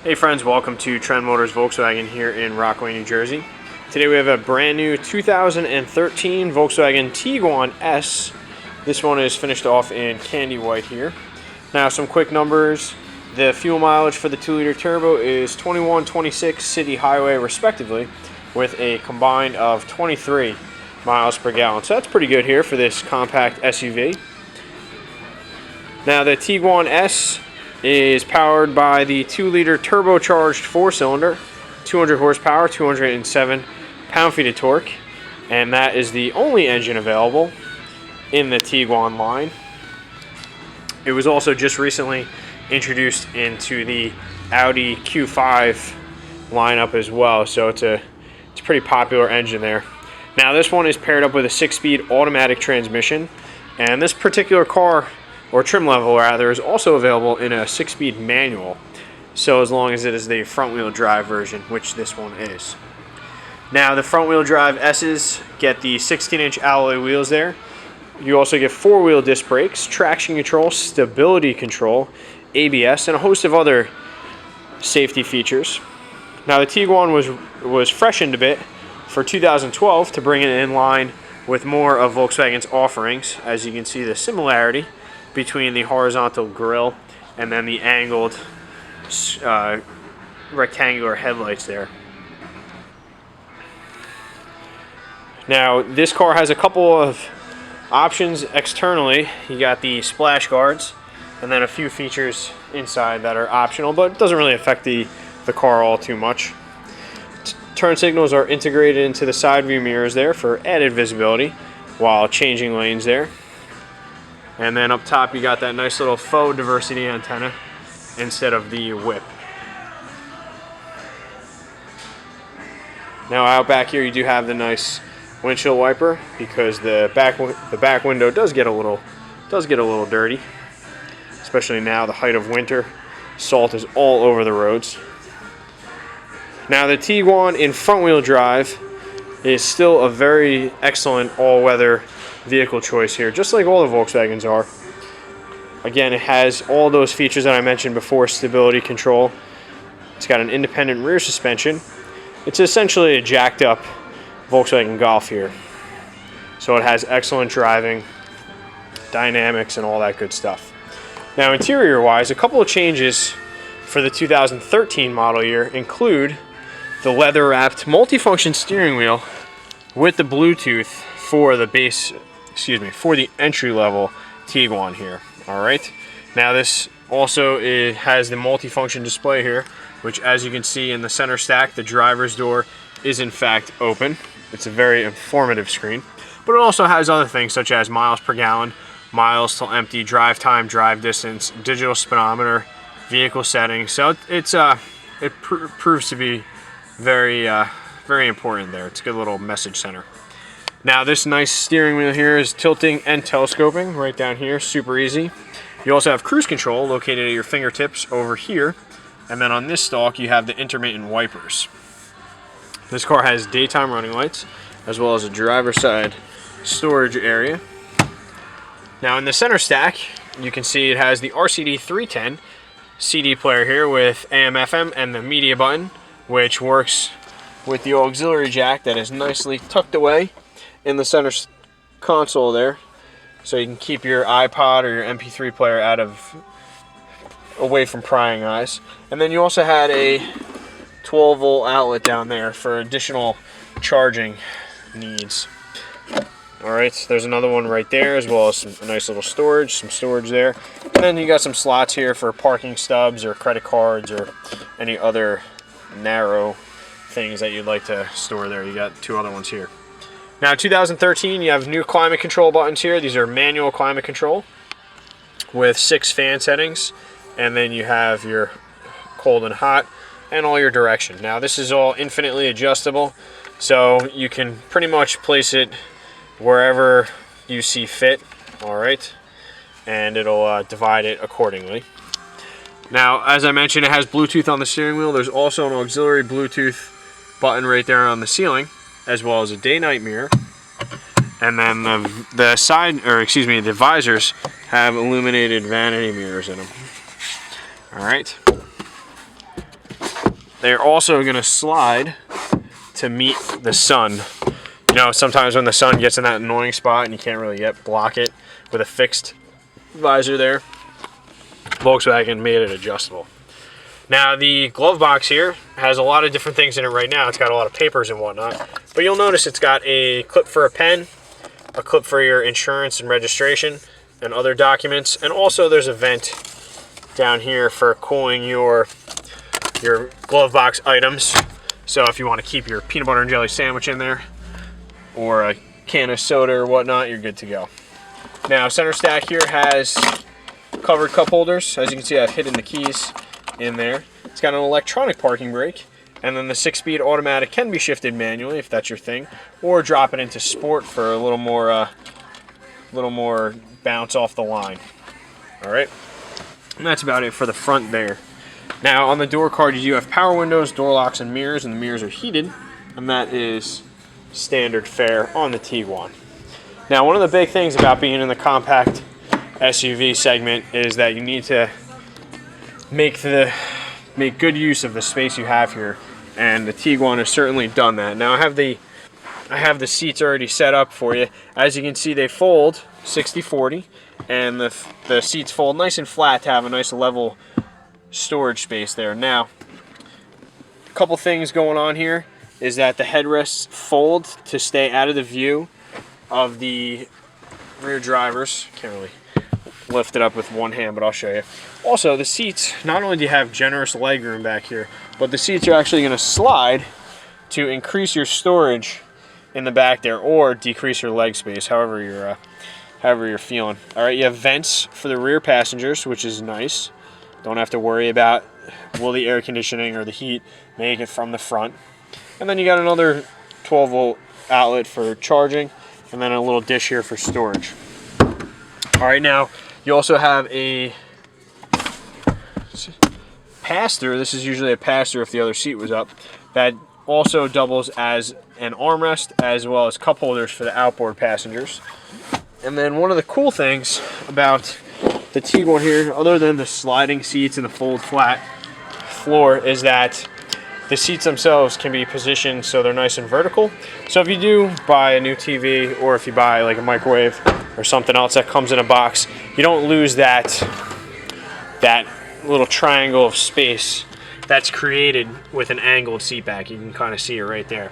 Hey friends, welcome to Trend Motors Volkswagen here in Rockaway, New Jersey. Today we have a brand new 2013 Volkswagen Tiguan S. This one is finished off in candy white here. Now some quick numbers. The fuel mileage for the 2-liter turbo is 21, 26 city highway respectively, with a combined of 23 miles per gallon. So that's pretty good here for this compact SUV. Now the Tiguan S is powered by the 2-liter turbocharged 4-cylinder, 200 horsepower, 207 pound-feet of torque, and that is the only engine available in the Tiguan line. It was also just recently introduced into the Audi Q5 lineup as well, so it's a pretty popular engine there. Now this one is paired up with a 6-speed automatic transmission, and this particular car, or trim level rather, is also available in a 6-speed manual, so as long as it is the front-wheel drive version, which this one is. Now the front-wheel drive S's get the 16-inch alloy wheels there. You also get 4-wheel disc brakes, traction control, stability control, ABS, and a host of other safety features. Now the Tiguan was freshened a bit for 2012 to bring it in line with more of Volkswagen's offerings. As you can see, the similarity between the horizontal grille and then the angled rectangular headlights there. Now this car has a couple of options externally. You got the splash guards and then a few features inside that are optional, but it doesn't really affect the car all too much. Turn signals are integrated into the side view mirrors there for added visibility while changing lanes there. And then up top you got that nice little faux diversity antenna instead of the whip. Now out back here you do have the nice windshield wiper, because the back window does get a little dirty, especially now the height of winter. Salt is all over the roads. Now the Tiguan in front wheel drive is still a very excellent all-weather vehicle choice here, just like all the Volkswagens are. Again, it has all those features that I mentioned before: stability control. It's got an independent rear suspension. It's essentially a jacked up Volkswagen Golf here. So it has excellent driving, dynamics, and all that good stuff. Now interior wise, a couple of changes for the 2013 model year include the leather wrapped multifunction steering wheel with the Bluetooth for the for the entry-level Tiguan here. Alright, now this also has the multifunction display here, which, as you can see in the center stack, the driver's door is in fact open. It's a very informative screen, but it also has other things such as miles per gallon, miles till empty, drive time, drive distance, digital speedometer, vehicle settings. So it proves to be very important there. It's a good little message center. Now this nice steering wheel here is tilting and telescoping right down here, super easy. You also have cruise control located at your fingertips over here, and then on this stalk you have the intermittent wipers. This car has daytime running lights as well as a driver's side storage area. Now in the center stack you can see it has the RCD 310 CD player here with AM FM and the media button, which works with the auxiliary jack that is nicely tucked away in the center console there, so you can keep your iPod or your MP3 player away from prying eyes. And then you also had a 12-volt outlet down there for additional charging needs. Alright, so there's another one right there, as well as a nice little storage, some storage there. And then you got some slots here for parking stubs or credit cards or any other narrow things that you'd like to store there. You got two other ones here. Now 2013, you have new climate control buttons here. These are manual climate control with 6 fan settings, and then you have your cold and hot and all your direction. Now this is all infinitely adjustable, so you can pretty much place it wherever you see fit. Alright, and it'll divide it accordingly. Now, as I mentioned, it has Bluetooth on the steering wheel. There's also an auxiliary Bluetooth button right there on the ceiling, as well as a day-night mirror. And then the visors have illuminated vanity mirrors in them. All right. they're also going to slide to meet the sun. You know, sometimes when the sun gets in that annoying spot and you can't really block it with a fixed visor there, Volkswagen made it adjustable. Now the glove box here has a lot of different things in it right now. It's got a lot of papers and whatnot, but you'll notice it's got a clip for a pen, a clip for your insurance and registration and other documents, and also there's a vent down here for cooling your glove box items. So if you want to keep your peanut butter and jelly sandwich in there, or a can of soda or whatnot, you're good to go. Now center stack here has covered cup holders. As you can see, I've hidden the keys in there. It's got an electronic parking brake, and then the 6-speed automatic can be shifted manually if that's your thing, or drop it into sport for a little more bounce off the line. All right, and that's about it for the front there. Now on the door card, you do have power windows, door locks, and mirrors, and the mirrors are heated, and that is standard fare on the Tiguan. Now, one of the big things about being in the compact SUV segment is that you need to make good use of the space you have here, and the Tiguan has certainly done that. Now I have the seats already set up for you. As you can see, they fold 60-40, and the seats fold nice and flat to have a nice level storage space there. Now, a couple things going on here is that the headrests fold to stay out of the view of the rear drivers. Can't really lift it up with one hand, but I'll show you. Also, the seats, not only do you have generous leg room back here, but the seats are actually going to slide to increase your storage in the back there, or decrease your leg space, however you're feeling. All right, you have vents for the rear passengers, which is nice. Don't have to worry about will the air conditioning or the heat make it from the front. And then you got another 12-volt outlet for charging, and then a little dish here for storage. All right, now you also have a pass-through. This is usually a pass-through if the other seat was up. That also doubles as an armrest, as well as cup holders for the outboard passengers. And then one of the cool things about the Tiguan here, other than the sliding seats and the fold flat floor, is that the seats themselves can be positioned so they're nice and vertical. So if you do buy a new TV, or if you buy like a microwave or something else that comes in a box, you don't lose that little triangle of space that's created with an angled seat back. You can kind of see it right there.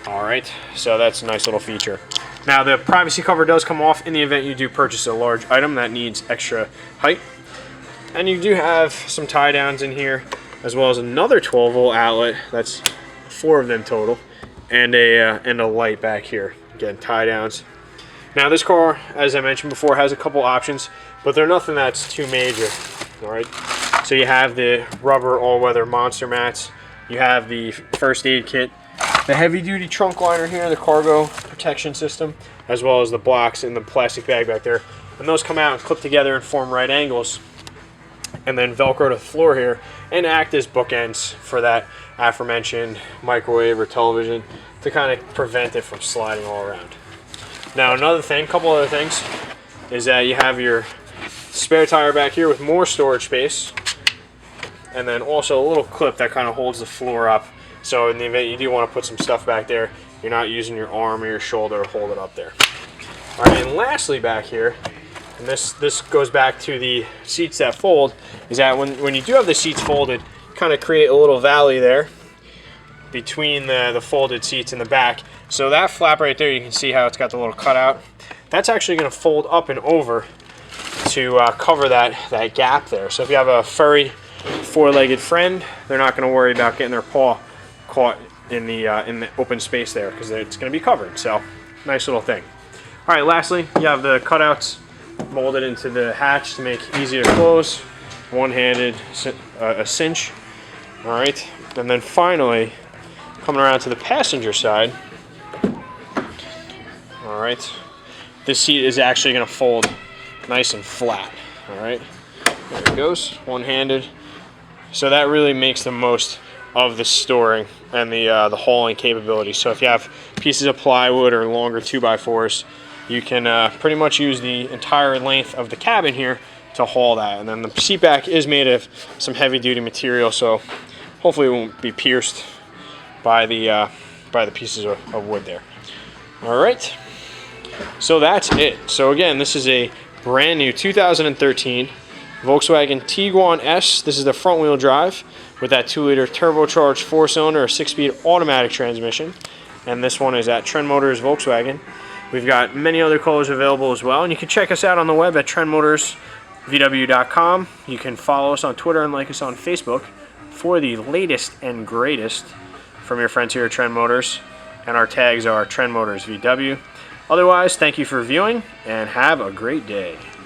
All right, so that's a nice little feature. Now the privacy cover does come off in the event you do purchase a large item that needs extra height. And you do have some tie downs in here, as well as another 12-volt outlet. That's 4 of them total, and a light back here. Again, tie downs. Now this car, as I mentioned before, has a couple options, but they're nothing that's too major. All right, so you have the rubber all-weather monster mats. You have the first aid kit, the heavy-duty trunk liner here, the cargo protection system, as well as the blocks in the plastic bag back there. And those come out and clip together and form right angles, and then Velcro to the floor here and act as bookends for that aforementioned microwave or television to kind of prevent it from sliding all around. Now another thing, couple other things, is that you have your spare tire back here with more storage space, and then also a little clip that kind of holds the floor up. So in the event you do want to put some stuff back there, you're not using your arm or your shoulder to hold it up there. All right, and lastly back here, and this goes back to the seats that fold, is that when you do have the seats folded, you kind of create a little valley there between the folded seats in the back. So that flap right there, you can see how it's got the little cutout. That's actually going to fold up and over to cover that gap there. So if you have a furry four-legged friend, they're not going to worry about getting their paw caught in the open space there, because it's going to be covered. So nice little thing. All right, lastly, you have the cutouts molded into the hatch to make it easy to close, one-handed a cinch. All right, and then finally coming around to the passenger side. All right, this seat is actually going to fold nice and flat. All right, there it goes, one-handed. So that really makes the most of the storing and the hauling capability. So if you have pieces of plywood or longer 2x4s, you can pretty much use the entire length of the cabin here to haul that. And then the seat back is made of some heavy-duty material, so hopefully it won't be pierced by the pieces of wood there. All right, so that's it. So again, this is a brand new 2013 Volkswagen Tiguan S. This is the front wheel drive with that 2-liter turbocharged 4-cylinder or 6-speed automatic transmission. And this one is at Trend Motors Volkswagen. We've got many other colors available as well. And you can check us out on the web at trendmotorsvw.com. You can follow us on Twitter and like us on Facebook for the latest and greatest from your friends here at Trend Motors. And our tags are Trend Motors VW. Otherwise, thank you for viewing and have a great day.